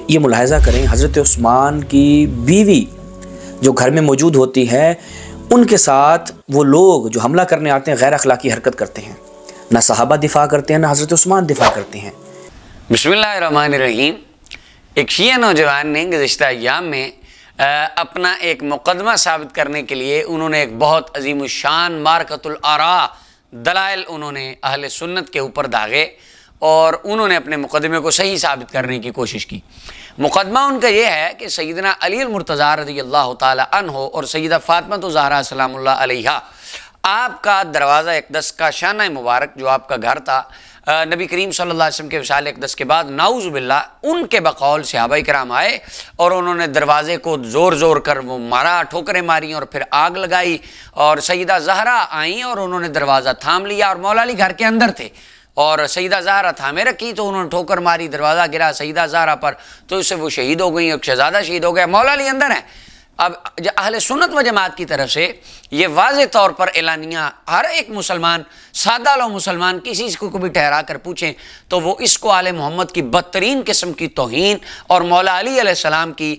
ये मुलाहिज़ा करें, हज़रत उस्मान की बीवी जो घर में मौजूद होती है, उनके साथ वो लोग जो हमला करने आते हैं गैर अखलाकी हरकत करते हैं। ना सहाबा दिफा करते हैं, ना हज़रत उस्मान दिफा करते हैं। बिस्मिल्लाहिर्रहमानिर्रहीम। एक शिया नौजवान ने गुज़िश्ता अय्याम में अपना एक मुक़दमा साबित करने के लिए उन्होंने एक बहुत अज़ीमुश्शान मारकतुल आरा दलाइल उन्होंने अहले सुन्नत के ऊपर दागे और उन्होंने अपने मुक़दमे को सही साबित करने की कोशिश की। मुक़दमा उनका ये है कि सैयदना अली मुर्तज़ा रज़ियल्लाहु ताला अन्हो और सैयदा फ़ातिमा ज़हरा सलामुल्लाह अलैहा, आपका दरवाज़ा अक़दस का शाना मुबारक जो आपका घर था, नबी करीम सल्लल्लाहु अलैहि वसल्लम के विसाल अक़दस के बाद नाउज़ु बिल्लाह उनके बक़ौल सहाबा किराम आए और उन्होंने दरवाज़े को ज़ोर ज़ोर कर वो मारा, ठोकरें मारी और फिर आग लगाई। और सैयदा ज़हरा आई और उन्होंने दरवाज़ा थाम लिया और मौला अली घर के अंदर थे और सैयदा ज़हरा थामे रखी, तो उन्होंने ठोकर मारी, दरवाज़ा गिरा सैयदा ज़हरा पर, तो इससे वो शहीद हो गई, एक शहज़ादा शहीद हो गया, मौला अली अंदर है। अब अहले सुन्नत व जमात की तरफ से ये वाज़े तौर पर एलानिया हर एक मुसलमान, सादा लो मुसलमान किसी को भी ठहरा कर पूछें तो वो इसको आले मोहम्मद की बदतरीन किस्म की तौहीन और मौला अली अलैहिस्सलाम की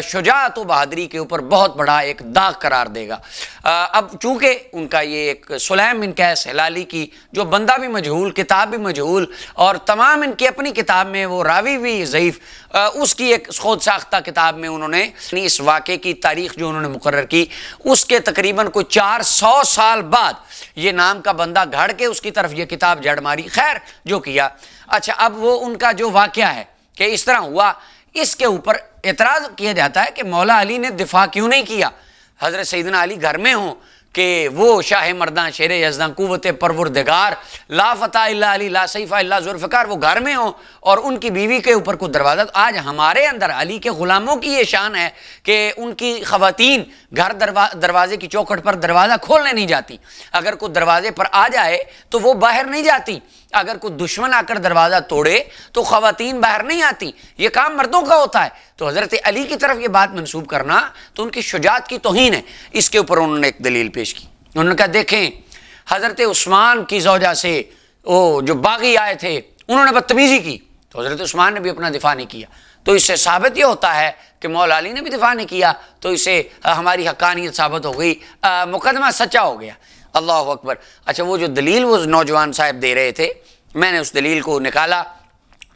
शुजाअत व बहादुरी के ऊपर बहुत बड़ा एक दाग करार देगा। अब चूँकि उनका ये एक सुलैम बिन कैस हिलाली की जो बंदा भी मजहूल, किताब भी मजहूल और तमाम इनकी अपनी किताब में वो रावी भी ज़ईफ़, उसकी एक खुद साख्ता किताब में उन्होंने इस वाक़े की तारीख़ जो उन्होंने मुकर्रर की, उसके तकरीबन कोई 400 साल बाद ये नाम का बंदा घड़ के उसकी तरफ ये किताब जड़ मारी। खैर जो किया, अच्छा अब वो उनका जो वाक़या है कि इस तरह हुआ, इसके ऊपर एतराज़ किया जाता है कि मौला अली ने दिफा क्यों नहीं किया। हज़रत सैयदना अली घर में हों कि वो शाह मर्दां शेर यज़दां कुव्वत परवरदिगार ला फ़ता इल्ला अली ला सैफ़ा इल्ला ज़ुल्फ़िकार वो घर में हों और उनकी बीवी के ऊपर कोई दरवाज़ा। आज हमारे अंदर अली के ग़ुलामों की ये शान है कि उनकी ख़वातीन घर दरवाज़े की चौखट पर दरवाज़ा खोलने नहीं जाती, अगर कोई दरवाज़े पर आ जाए तो वो बाहर नहीं जाती, अगर कोई दुश्मन आकर दरवाज़ा तोड़े तो ख़वातीन बाहर नहीं आती, ये काम मर्दों का होता है। तो हज़रत अली की तरफ ये बात मंसूब करना तो उनकी शुजाअत की तौहीन है। इसके ऊपर उन्होंने एक दलील पेश की, उन्होंने कहा देखें हज़रत उस्मान की ज़ौजा से वो जो बागी आए थे उन्होंने बदतमीज़ी की, तो हज़रत उस्मान ने भी अपना दिफा नहीं किया, तो इससे साबित ये होता है कि मौला अली ने भी दिफा नहीं किया, तो इससे हमारी हक़ानियत साबित हो गई, मुकदमा सच्चा हो गया। अल्लाह अकबर। अच्छा वो जो दलील वो नौजवान साहब दे रहे थे, मैंने उस दलील को निकाला,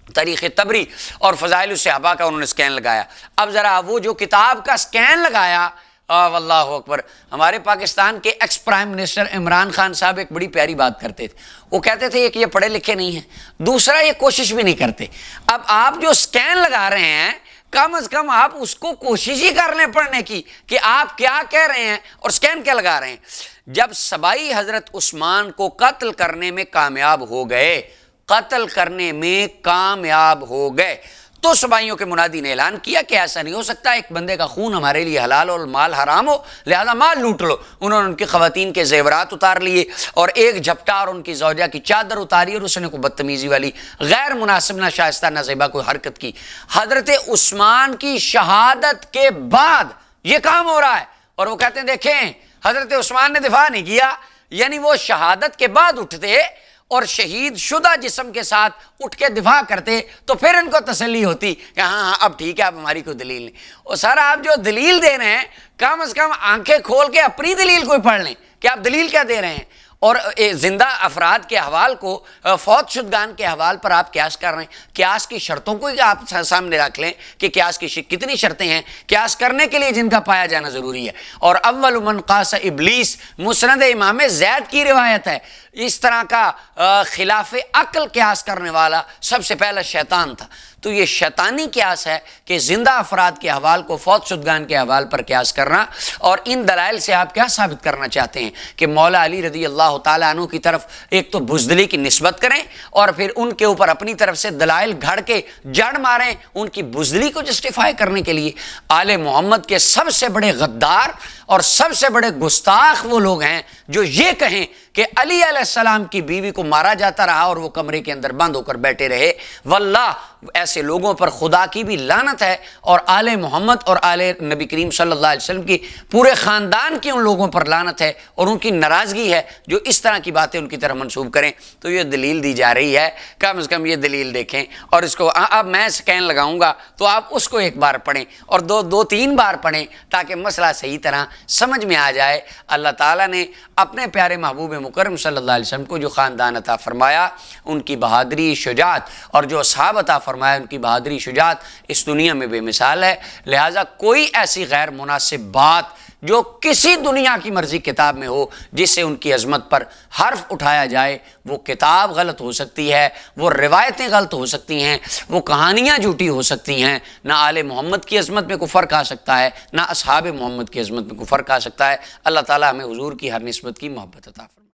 तारीख़ तबरी और फ़ज़ाइल सहाबा का उन्होंने स्कैन लगाया। अब ज़रा वो जो किताब का स्कैन लगाया, अल्लाह अकबर, हमारे पाकिस्तान के ex prime minister Imran Khan साहब एक बड़ी प्यारी बात करते थे। वो कहते थे एक ये पढ़े लिखे नहीं हैं, दूसरा ये कोशिश भी नहीं करते। अब आप जो स्कैन लगा रहे हैं कम अज़ कम आप उसको कोशिश ही कर लें पढ़ने की कि आप क्या कह रहे हैं और स्कैन क्या लगा रहे हैं। जब सबाई हज़रत उस्मान को कत्ल करने में कामयाब हो गए, कत्ल करने में कामयाब हो गए, तो सबाइयों के मुनादी ने ऐलान किया कि ऐसा नहीं हो सकता, एक बंदे का खून हमारे लिए हलाल और माल हराम हो, लिहाजा माल लूट लो। उन्होंने उनकी ख़वातीन के ज़ेवरात उतार लिए और एक झपटा और उनकी ज़ौजा की चादर उतारी और उसने कोई बदतमीज़ी वाली गैर मुनासिब ना शाइस्ता ना ज़ेबा कोई हरकत की। हज़रत उस्मान की शहादत के बाद ये काम हो रहा है और वो कहते हैं देखें हज़रत उस्मान ने दिफा नहीं किया, यानी वो शहादत के बाद उठते और शहीद शुदा जिस्म के साथ उठ के दिफा करते तो फिर इनको तसल्ली होती कि हाँ हाँ अब ठीक है, अब हमारी कोई दलील नहीं। और सर आप जो दलील दे रहे हैं कम से कम आंखें खोल के अपनी दलील कोई पढ़ लें कि आप दलील क्या दे रहे हैं। और जिंदा अफराद के हवाल को फौत शुदगान के हवाल पर आप क्यास कर रहे हैं। क्यास की शर्तों को आप सामने रख लें कि क्यास की कितनी शर्तें हैं क्यास करने के लिए जिनका पाया जाना ज़रूरी है। और अव्वल मन क़ास इब्लीस मुस्नद इमाम ज़ैद की रिवायत है, इस तरह का खिलाफ अक्ल क्यास करने वाला सबसे पहला शैतान था। तो ये शैतानी क्यास है कि जिंदा अफराद के हवाल को फौत शुदगान के हवाल पर क्यास करना। और इन दलाइल से आप क्या साबित करना चाहते हैं कि मौला अली रज़ी अल्लाह ताला अन्हु की तरफ एक तो बुज़दिली की निस्बत करें और फिर उनके ऊपर अपनी तरफ से दलाइल घड़ के जड़ मारें उनकी बुज़दिली को जस्टिफाई करने के लिए। आले मोहम्मद के सबसे बड़े गद्दार और सबसे बड़े गुस्ताख वो लोग हैं जो ये कहें कि अली अलैहिस्सलाम की बीवी को मारा जाता रहा और वो कमरे के अंदर बंद होकर बैठे रहे। वल्लाह ऐसे लोगों पर खुदा की भी लानत है और आले मोहम्मद और आले नबी करीम सल्लल्लाहु अलैहि वसल्लम की पूरे ख़ानदान की उन लोगों पर लानत है और उनकी नाराज़गी है जो इस तरह की बातें उनकी तरफ मंसूब करें। तो ये दलील दी जा रही है, कम से कम ये दलील देखें और इसको अब मैं स्कैन लगाऊंगा तो आप उसको एक बार पढ़ें और दो तीन बार पढ़ें ताकि मसला सही तरह समझ में आ जाए। अल्लाह ताला ने अपने प्यारे महबूब मुकर्रम सल्लल्लाहु अलैहि वसल्लम को जो ख़ानदान अता फरमाया, उनकी बहादरी शुजात और जो असहाब अता फरमाया उनकी बहादरी शुजात इस दुनिया में बेमिसाल है। लिहाजा कोई ऐसी गैर मुनासिब बात जो किसी दुनिया की मर्जी किताब में हो जिससे उनकी अजमत पर हर्फ उठाया जाए, वो किताब गलत हो सकती है, वो रिवायतें गलत हो सकती हैं, वो कहानियाँ झूठी हो सकती हैं। ना आले मोहम्मद की अजमत में कोई फ़र्क आ सकता है, ना असहाब मोहम्मद की अजमत में कोई फ़र्क आ सकता है। अल्लाह ताला हमें हुजूर की हर निस्बत की मोहब्बत अता फरमाए।